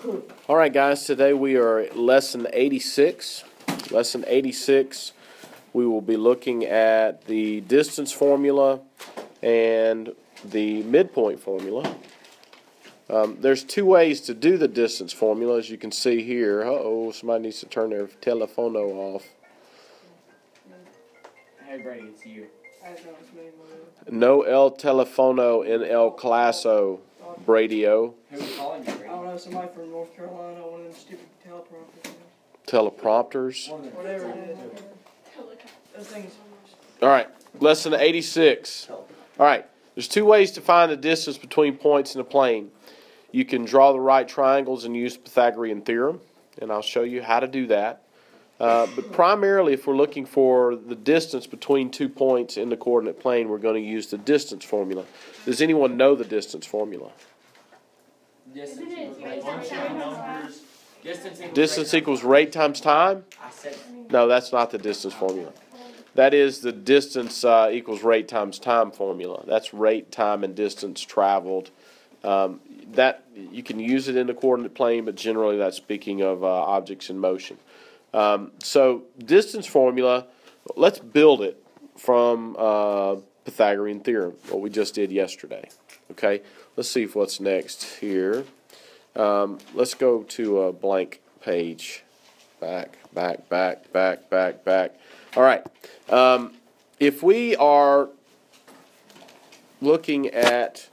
All right, guys, today we are at lesson 86. Lesson 86, we will be looking at the distance formula and the midpoint formula. There's two ways to do the distance formula, as you can see here. Uh-oh, somebody needs to turn their telephono off. Hey, Brady, it's you. No el telefono en el claso, Brady-o. Who's calling you, Brady? I don't know, somebody from North Carolina, one of them stupid teleprompters. Teleprompters. Whatever it is. Those things. All right, lesson 86. All right, there's two ways to find the distance between points in a plane. You can draw the right triangles and use the Pythagorean theorem, and I'll show you how to do that. But primarily, if we're looking for the distance between 2 points in the coordinate plane, we're going to use the distance formula. Does anyone know the distance formula? Distance equals rate times time? No, that's not the distance formula. That is the distance equals rate times time formula. That's rate, time, and distance traveled. That you can use it in the coordinate plane, but generally that's speaking of objects in motion. So distance formula, let's build it from Pythagorean theorem, what we just did yesterday. Okay, let's see what's next here. Let's go to a blank page. Back. All right. If we are looking at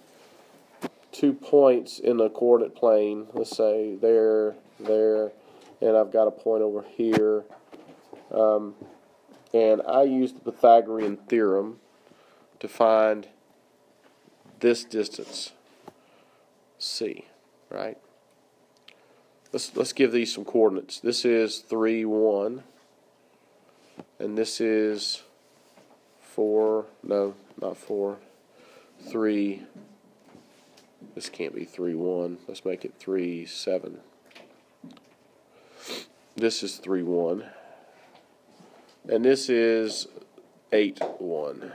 2 points in the coordinate plane, let's say there, and I've got a point over here, and I use the Pythagorean theorem to find this distance, C, right? Let's give these some coordinates. This is 3, 1, and this is 4, no, not 4, 3, this can't be 3, 1, let's make it 3, 7. This is 3, 1, and this is 8, 1.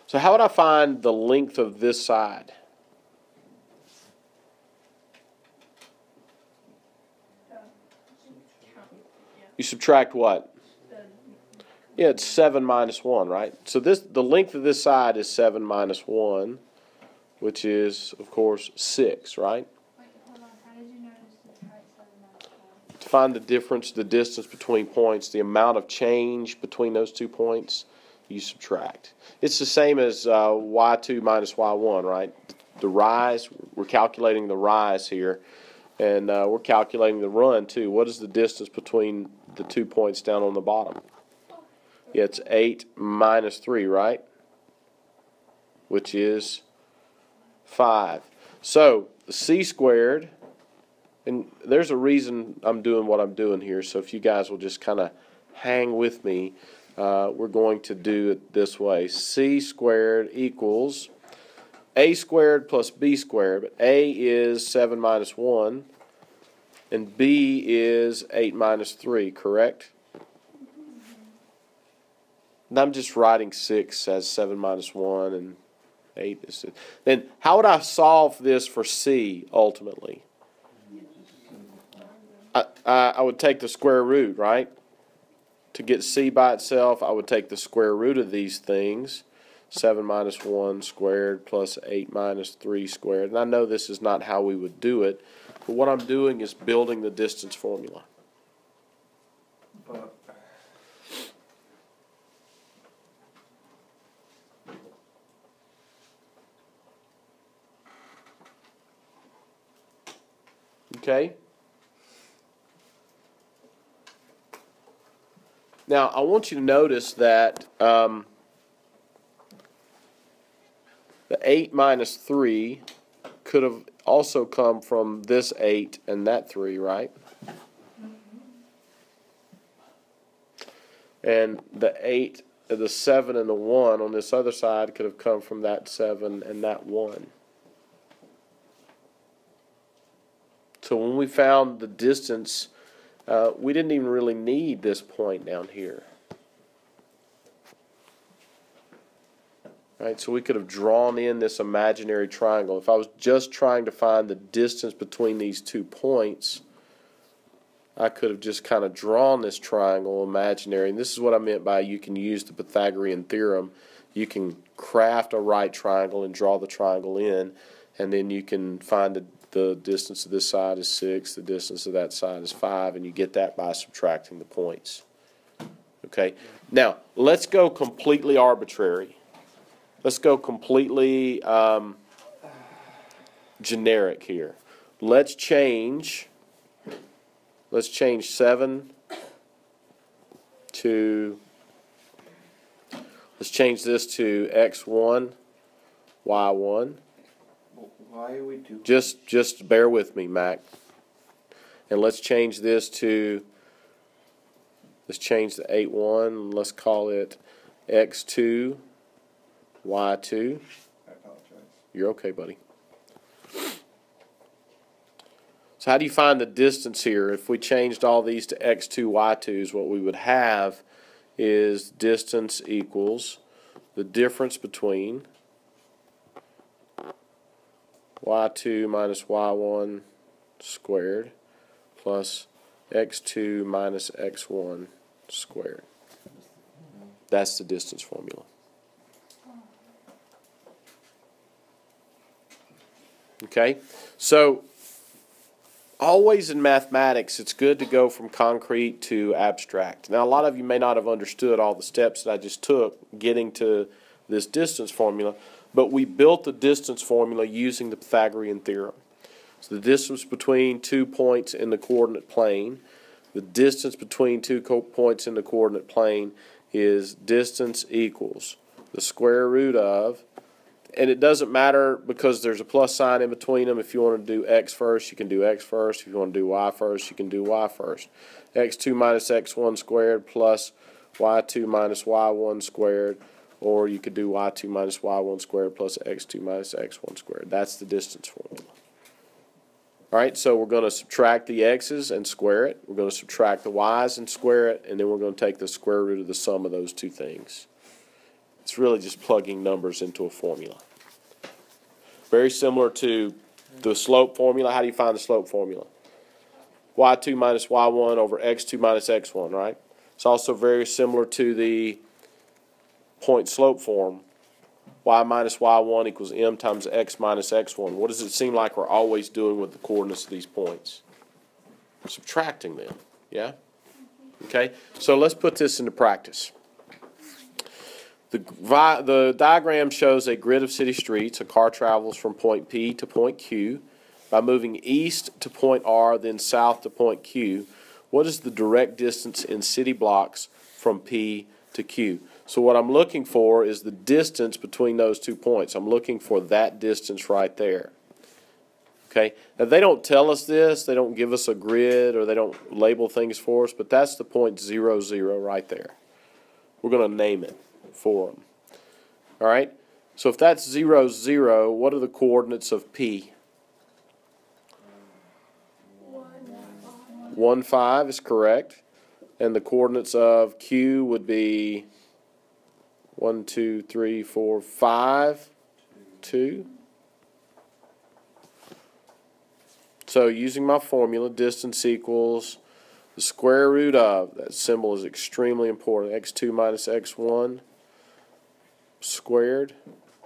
So how would I find the length of this side? You subtract what? Yeah, it's 7 minus 1, right? So the length of this side is 7 minus 1, which is, of course, 6, right? Wait, hold on. How did you know to subtract 7 minus 1? To find the difference, the distance between points, the amount of change between those 2 points, you subtract. It's the same as y2 minus y1, right? The rise, we're calculating the rise here, and we're calculating the run too. What is the distance between the 2 points down on the bottom? Yeah, it's 8 minus 3, right? Which is 5. So, c squared, and there's a reason I'm doing what I'm doing here, so if you guys will just kind of hang with me, we're going to do it this way. C squared equals a squared plus b squared, but a is 7 minus 1, and b is 8 minus 3, correct? And I'm just writing 6 as 7 minus 1, and 8 is 6. Then how would I solve this for c ultimately? I would take the square root, right? To get c by itself, I would take the square root of these things. 7 minus 1 squared plus 8 minus 3 squared. And I know this is not how we would do it, but what I'm doing is building the distance formula. Okay? Now, I want you to notice that the 8 minus 3 could have also come from this 8 and that 3, right? And the 8, the 7 and the 1 on this other side could have come from that 7 and that 1. So when we found the distance, we didn't even really need this point down here. Right, so we could have drawn in this imaginary triangle. If I was just trying to find the distance between these 2 points, I could have just kind of drawn this triangle imaginary. And this is what I meant by you can use the Pythagorean theorem. You can craft a right triangle and draw the triangle in, and then you can find the distance of this side is 6, the distance of that side is 5, and you get that by subtracting the points. Okay, now let's go completely arbitrary. Let's go completely generic here. Let's change 7 to, let's change this to x1, y1. Why are we doing? Just bear with me, Mac. And let's change this to, let's change the 8-1. Let's call it x2, y2. I apologize. You're okay, buddy. So how do you find the distance here? If we changed all these to x2, y2s, what we would have is distance equals the difference between y2 minus y1 squared plus x2 minus x1 squared. That's the distance formula. Okay? So always in mathematics, it's good to go from concrete to abstract. Now, a lot of you may not have understood all the steps that I just took getting to this distance formula, but we built the distance formula using the Pythagorean theorem. So the distance between 2 points in the coordinate plane, the distance between 2 points in the coordinate plane is distance equals the square root of, and it doesn't matter because there's a plus sign in between them. If you want to do x first, you can do x first. If you want to do y first, you can do y first. x2 minus x1 squared plus y2 minus y1 squared, or you could do y2 minus y1 squared plus x2 minus x1 squared. That's the distance formula. All right, so we're going to subtract the x's and square it. We're going to subtract the y's and square it, and then we're going to take the square root of the sum of those two things. It's really just plugging numbers into a formula. Very similar to the slope formula. How do you find the slope formula? y2 minus y1 over x2 minus x1, right? It's also very similar to the point slope form. Y minus y1 equals m times x minus x1. What does it seem like we're always doing with the coordinates of these points? Subtracting them, yeah? Okay, so let's put this into practice. The diagram shows a grid of city streets. A car travels from point P to point Q by moving east to point R, then south to point Q. What is the direct distance in city blocks from P to Q? So what I'm looking for is the distance between those 2 points. I'm looking for that distance right there. Okay? Now they don't tell us this. They don't give us a grid or they don't label things for us, but that's the point 0, 0 right there. We're going to name it for them. All right? So if that's 0, 0, what are the coordinates of P? 1, 5 is correct. And the coordinates of Q would be 1, 2, 3, 4, 5, 2. So using my formula, distance equals the square root of, that symbol is extremely important, x2 minus x1 squared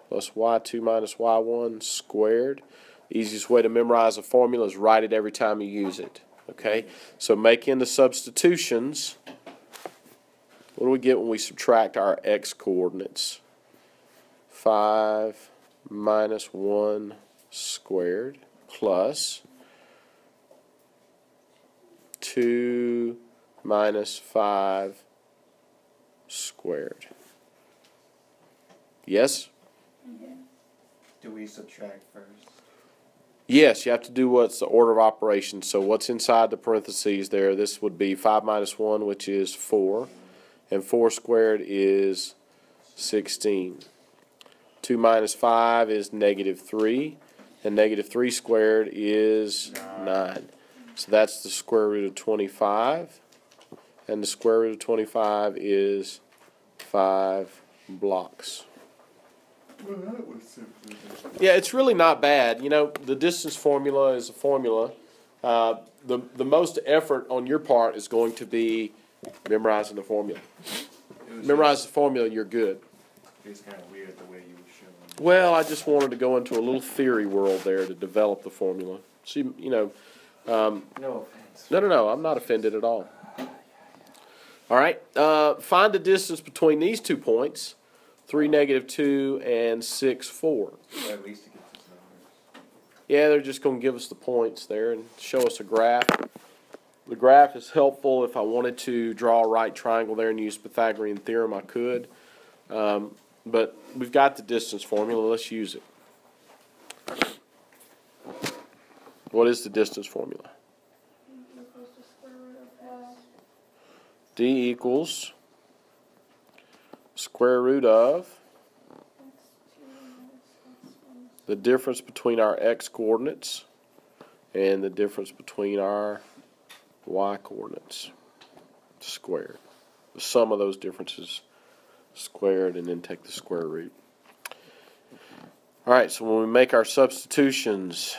plus y2 minus y1 squared. The easiest way to memorize a formula is write it every time you use it. Okay, so making the substitutions, what do we get when we subtract our x coordinates? 5 minus 1 squared plus 2 minus 5 squared. Yes? Do we subtract first? Yes, you have to do what's the order of operations. So what's inside the parentheses there, this would be 5 minus 1, which is 4. And 4 squared is 16. 2 minus 5 is negative 3. And negative 3 squared is 9. So that's the square root of 25. And the square root of 25 is 5 blocks. Well, that was simply. Yeah, it's really not bad. You know, the distance formula is a formula. The most effort on your part is going to be memorizing the formula. Memorize the formula, you're good. It's kind of weird the way you were showing. Well, I just wanted to go into a little theory world there to develop the formula. So, you know, No offense. no, I'm not offended at all. All right, find the distance between these 2 points, 3, -2, and 6, 4. Or at least to get these numbers. Yeah, they're just going to give us the points there and show us a graph. The graph is helpful. If I wanted to draw a right triangle there and use Pythagorean theorem, I could. But we've got the distance formula. Let's use it. What is the distance formula? D equals square root of the difference between our x coordinates and the difference between our y coordinates squared. The sum of those differences squared, and then take the square root. Alright, so when we make our substitutions,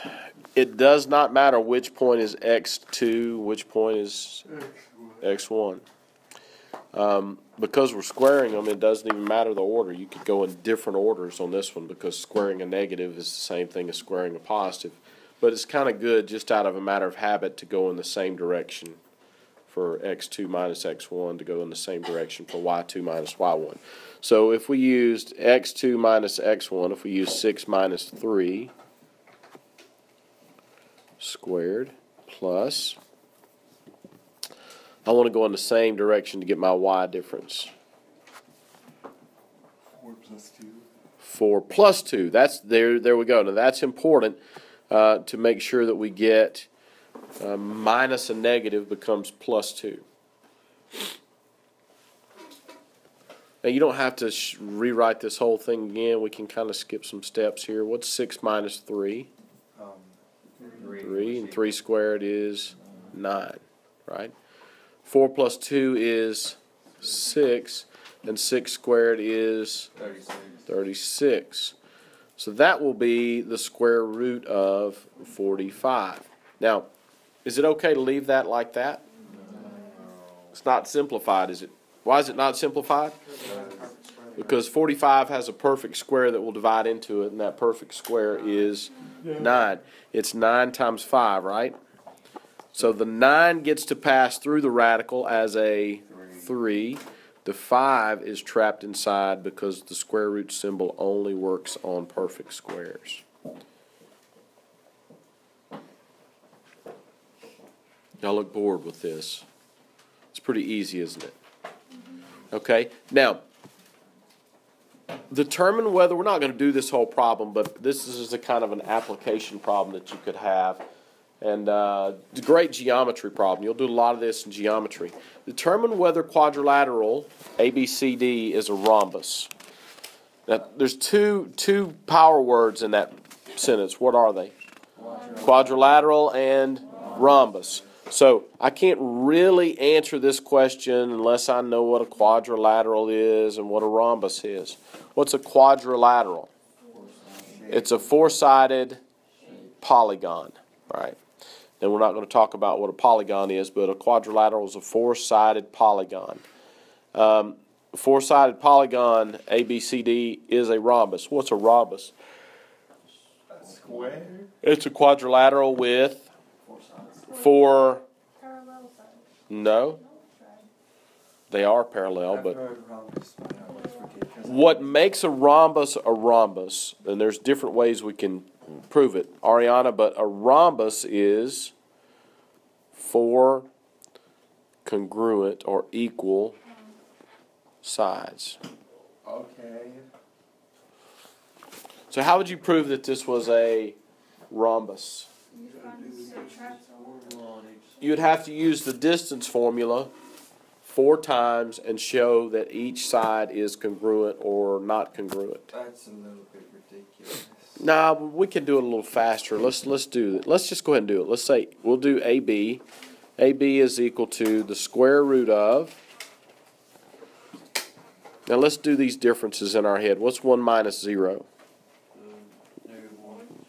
it does not matter which point is x2, which point is x1. Because we're squaring them, it doesn't even matter the order. You could go in different orders on this one because squaring a negative is the same thing as squaring a positive. But it's kind of good just out of a matter of habit to go in the same direction for x2 minus x1 to go in the same direction for y2 minus y1. So if we used x2 minus x1, if we use 6 minus 3 squared plus, I want to go in the same direction to get my y difference. 4 plus 2. 4 plus 2. That's there we go. Now that's important to make sure that we get minus a negative becomes plus 2. Now you don't have to rewrite this whole thing again. We can kind of skip some steps here. What's 6 minus 3? 3, and 3 squared is 9, right? 4 plus 2 is 6, and 6 squared is 36. So that will be the square root of 45. Now, is it okay to leave that like that? It's not simplified, is it? Why is it not simplified? Because 45 has a perfect square that will divide into it, and that perfect square is 9. It's 9 times 5, right? So the 9 gets to pass through the radical as a 3. The 5 is trapped inside because the square root symbol only works on perfect squares. Y'all look bored with this. It's pretty easy, isn't it? Okay, now, determine whether, we're not going to do this whole problem, but this is a kind of an application problem that you could have. And it's a great geometry problem. You'll do a lot of this in geometry. Determine whether quadrilateral ABCD is a rhombus. Now, there's two power words in that sentence. What are they? Quadrilateral and rhombus. So I can't really answer this question unless I know what a quadrilateral is and what a rhombus is. What's a quadrilateral? It's a four-sided polygon, right? And we're not going to talk about what a polygon is, but a quadrilateral is a four-sided polygon. Four-sided polygon, ABCD, is a rhombus. What's a rhombus? A square? It's a quadrilateral with four. Parallel sides. No, they are parallel, I've but heard rhombus, but I always forget 'cause what makes a rhombus, and there's different ways we can prove it, Ariana, but a rhombus is four congruent or equal sides. Okay. So how would you prove that this was a rhombus? You find the subtract all. You'd have to use the distance formula 4 times and show that each side is congruent or not congruent. That's a little bit ridiculous. Nah, we can do it a little faster. Let's do it. Let's just go ahead and do it. Let's say we'll do AB. AB is equal to the square root of Now let's do these differences in our head. What's 1 minus 0? -1.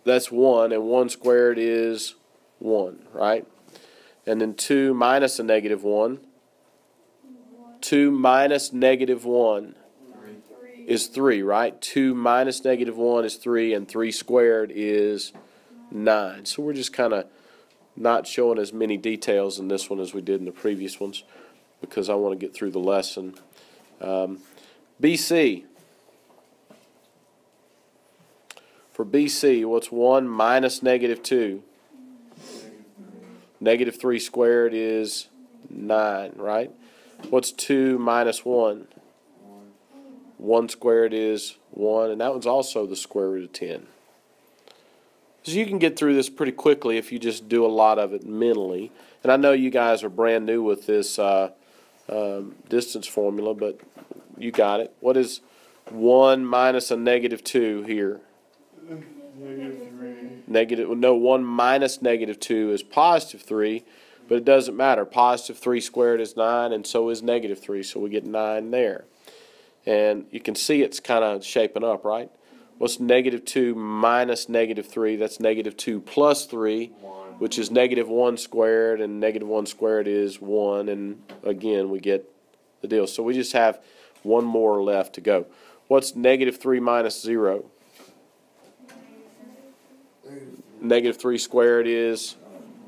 That's 1, and 1 squared is 1, right? And then 2 minus a negative 1. 2 minus negative 1 3. is 3, right? 2 minus negative 1 is 3, and 3 squared is 9. So we're just kind of not showing as many details in this one as we did in the previous ones because I want to get through the lesson. BC. For BC, what's 1 minus negative 2? Negative 3 squared is 9, right? What's 2 minus 1? 1 squared is 1, and that one's also the square root of 10. So you can get through this pretty quickly if you just do a lot of it mentally. And I know you guys are brand new with this distance formula, but you got it. What is 1 minus a negative 2 here? -3. 1 minus negative 2 is positive 3, but it doesn't matter. Positive 3 squared is 9, and so is negative 3, so we get 9 there. And you can see it's kind of shaping up, right? What's negative 2 minus negative 3? That's negative 2 plus 3, 1. which is negative 1 squared, and negative 1 squared is 1, and again we get the deal. So we just have one more left to go. What's negative 3 minus 0? Negative 3 squared is,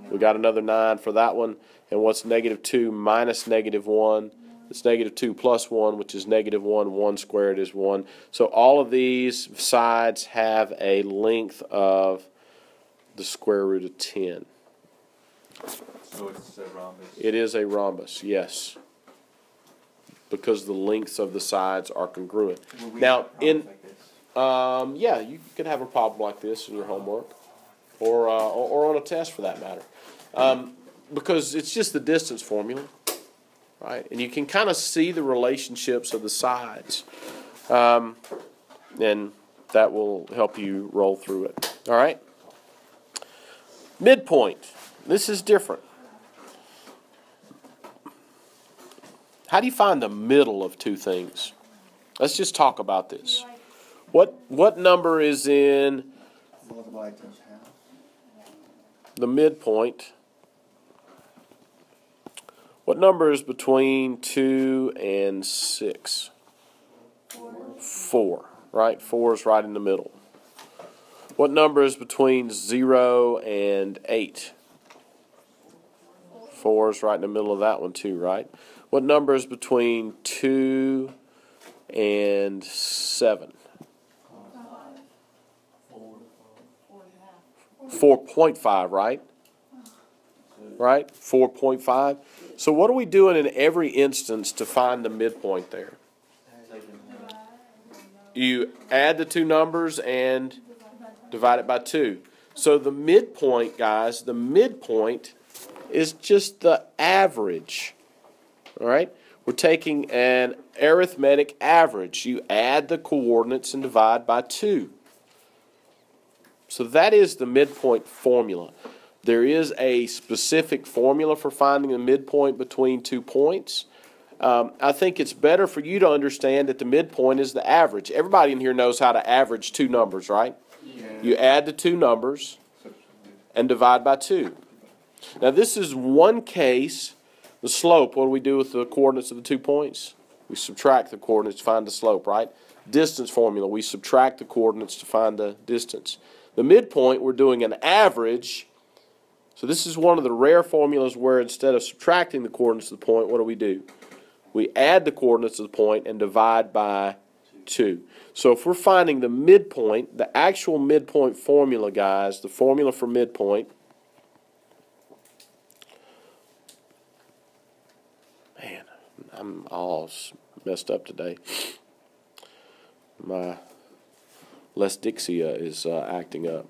we got another 9 for that one. And what's negative 2 minus negative 1? It's negative 2 plus 1, which is negative 1. 1 squared is 1. So all of these sides have a length of the square root of 10. So it's a rhombus. It is a rhombus, yes, because the lengths of the sides are congruent. Will we Now, have problems like this? Yeah, you could have a problem like this in your homework, or on a test for that matter, because it's just the distance formula, right? And you can kind of see the relationships of the sides, and that will help you roll through it. All right. Midpoint. This is different. How do you find the middle of two things? Let's just talk about this. What number is in Multiply times half. the midpoint? What number is between 2 and 6? 4, right? 4 is right in the middle. What number is between 0 and 8? 4 is right in the middle of that one too, right? What number is between 2 and 7? 4.5, right? Right? 4.5. So what are we doing in every instance to find the midpoint there? You add the two numbers and divide it by 2. So the midpoint, guys, the midpoint is just the average. All right? We're taking an arithmetic average. You add the coordinates and divide by 2. So that is the midpoint formula. There is a specific formula for finding the midpoint between 2 points. I think it's better for you to understand that the midpoint is the average. Everybody in here knows how to average two numbers, right? Yeah. You add the two numbers and divide by 2. Now this is one case. The slope, what do we do with the coordinates of the 2 points? We subtract the coordinates to find the slope, right? Distance formula, we subtract the coordinates to find the distance. The midpoint, we're doing an average. So this is one of the rare formulas where instead of subtracting the coordinates of the point, what do? We add the coordinates of the point and divide by 2. So if we're finding the midpoint, the actual midpoint formula, guys, the formula for midpoint, man, I'm all messed up today. My Dixia is acting up.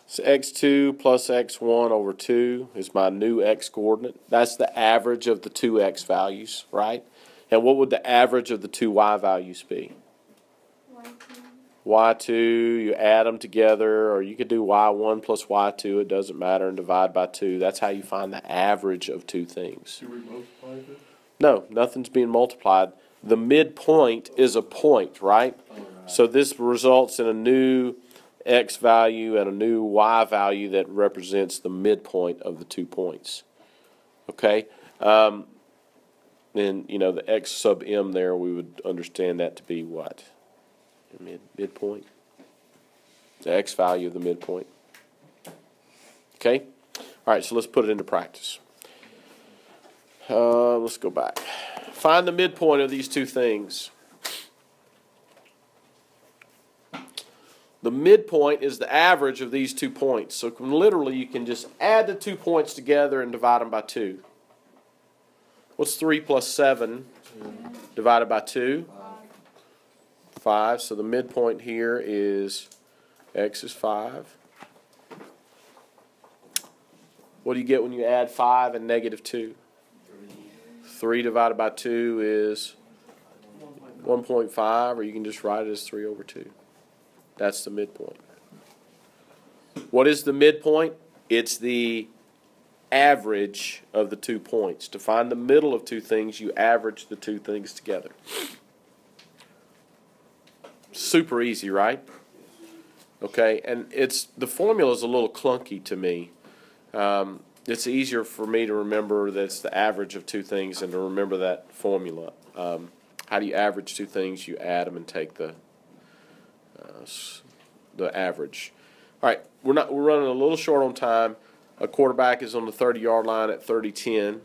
So x2 plus x1 over 2 is my new x coordinate. That's the average of the two x values, right? And what would the average of the two y values be? y2, you add them together, or you could do y1 plus y2, it doesn't matter, and divide by 2. That's how you find the average of two things. Should we multiply this? No, nothing's being multiplied. The midpoint is a point, right? Alright. So this results in a new x value and a new y value that represents the midpoint of the 2 points. Okay? And, the x sub m there, we would understand that to be what? Midpoint? The x value of the midpoint. Okay? All right, so let's put it into practice. Let's go back. Find the midpoint of these two things. The midpoint is the average of these 2 points. So literally you can just add the 2 points together and divide them by 2. What's 3 plus 7 divided by 2? 5. So the midpoint here is x is 5. What do you get when you add 5 and negative 2? 3 divided by 2 is 1.5, or you can just write it as 3 over 2. That's the midpoint. What is the midpoint? It's the average of the 2 points. To find the middle of two things, you average the 2 things together. Super easy, right? Okay, and the formula is a little clunky to me. It's easier for me to remember that it's the average of 2 things and to remember that formula. How do you average 2 things? You add them and take the average. All right, we're running a little short on time. A quarterback is on the 30-yard line at 30-10,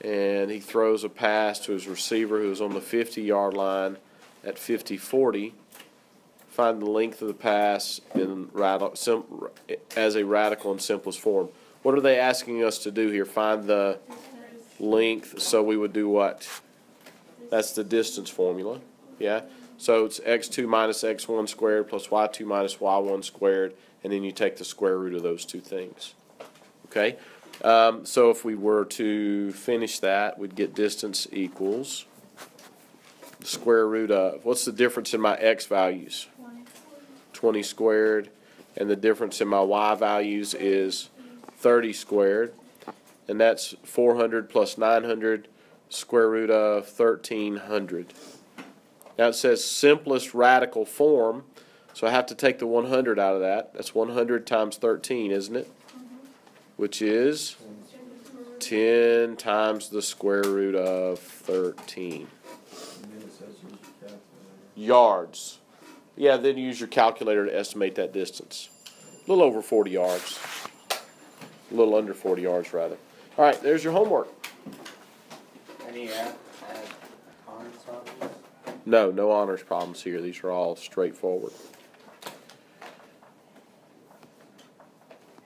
and he throws a pass to his receiver who's on the 50-yard line at 50-40. Find the length of the pass as a radical and simplest form. What are they asking us to do here? Find the length, so we would do what? That's the distance formula, yeah? So it's x2 minus x1 squared plus y2 minus y1 squared, and then you take the square root of those 2 things, okay? So if we were to finish that, we'd get distance equals the square root of, what's the difference in my x values? 20 squared, and the difference in my y values is 30 squared, and that's 400 plus 900, square root of 1300. Now it says simplest radical form, so I have to take the 100 out of that. That's 100 times 13, isn't it? Which is 10 times the square root of 13. Yards. Yeah, then use your calculator to estimate that distance. A little over 40 yards. A little under 40 yards, rather. All right, there's your homework. Any honors problems? No honors problems here. These are all straightforward.